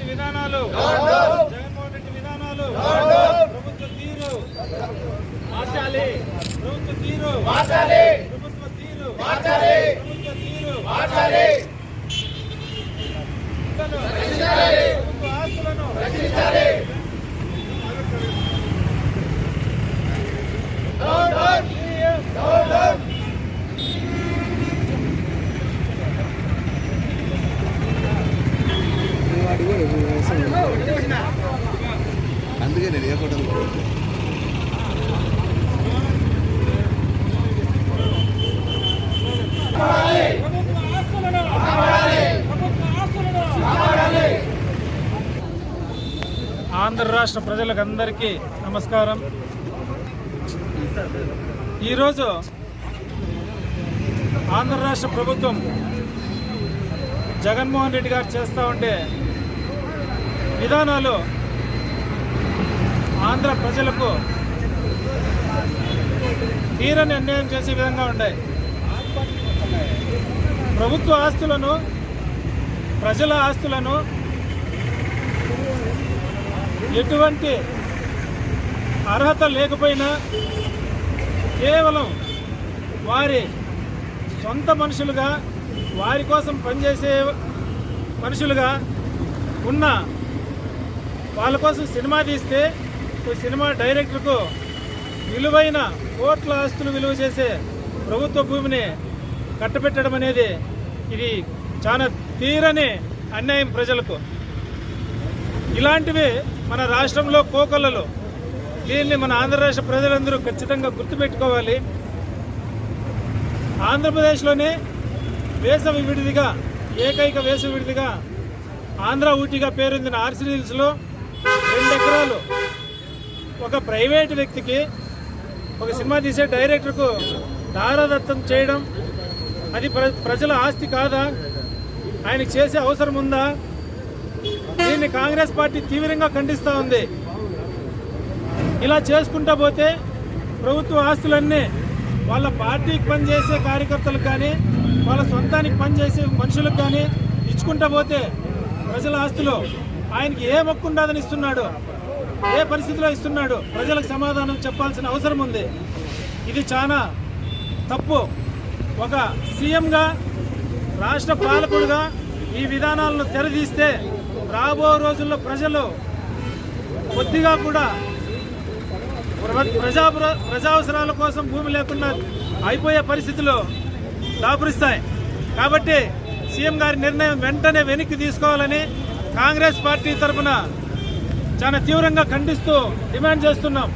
విధానాలు జగన్మోహన్ రెడ్డి విధానాలు ప్రభుత్వ తీరు మార్చాలి. ప్రభుత్వ తీరు మార్చాలి. ప్రభుత్వ తీరు మార్చాలి. ప్రభుత్వ తీరు మార్చాలి. ప్రభుత్వ ఆస్తులను రక్షించాలి. అందుకే నేను ఏ ఫోటో ఆంధ్ర రాష్ట్ర ప్రజలకందరికీ నమస్కారం. ఈరోజు ఆంధ్ర రాష్ట్ర ప్రభుత్వం జగన్మోహన్ రెడ్డి గారు చేస్తూ ఉండే విధానాలు ఆంధ్ర ప్రజలకు తీరని అన్యాయం చేసే విధంగా ఉన్నాయి. ప్రభుత్వ ఆస్తులను, ప్రజల ఆస్తులను ఎటువంటి అర్హత లేకపోయినా కేవలం వారి సొంత మనుషులుగా, వారి కోసం పనిచేసే మనుషులుగా ఉన్న వాళ్ళ కోసం సినిమా తీస్తే సినిమా డైరెక్టర్కు విలువైన కోట్ల ఆస్తులు విలువ చేసే ప్రభుత్వ భూమిని కట్టబెట్టడం అనేది ఇది చాలా తీరని అన్యాయం ప్రజలకు. ఇలాంటివి మన రాష్ట్రంలో కోకొల్లలు. దీన్ని మన ఆంధ్ర రాష్ట్ర ప్రజలందరూ ఖచ్చితంగా గుర్తుపెట్టుకోవాలి. ఆంధ్రప్రదేశ్లోనే వేసవి విడిదిగా, ఏకైక వేసవి విడిదిగా ఆంధ్ర ఊటీగా పేరొందిన ఆర్సీ హిల్స్లో 2 ఎకరాలు ఒక ప్రైవేటు వ్యక్తికి, ఒక సినిమా తీసే డైరెక్టర్కు దారాదత్తం చేయడం అది ప్రజల ఆస్తి కాదా? ఆయనకు చేసే అవసరం ఉందా? దీన్ని కాంగ్రెస్ పార్టీ తీవ్రంగా ఖండిస్తూ ఉంది. ఇలా చేసుకుంటా పోతే ప్రభుత్వ ఆస్తులన్నీ వాళ్ళ పార్టీకి పనిచేసే కార్యకర్తలకు కానీ, వాళ్ళ సొంతానికి పనిచేసే మనుషులకు కానీ ఇచ్చుకుంటా పోతే ప్రజల ఆస్తులు ఆయనకి ఏ హక్కు ఉండదని ఇస్తున్నాడు, ఏ పరిస్థితిలో ఇస్తున్నాడు? ప్రజలకు సమాధానం చెప్పాల్సిన అవసరం ఉంది. ఇది చాలా తప్పు. ఒక సీఎంగా, రాష్ట్ర పాలకుడుగా ఈ విధానాలను తెరదీస్తే రాబో రోజుల్లో ప్రజలు కొద్దిగా కూడా ప్రజా అవసరాల కోసం భూమి లేకుండా అయిపోయే పరిస్థితులు దాపురిస్తాయి. కాబట్టి సీఎం గారి నిర్ణయం వెంటనే వెనక్కి తీసుకోవాలని కాంగ్రెస్ పార్టీ తరఫున చాలా తీవ్రంగా ఖండిస్తూ డిమాండ్ చేస్తున్నాం.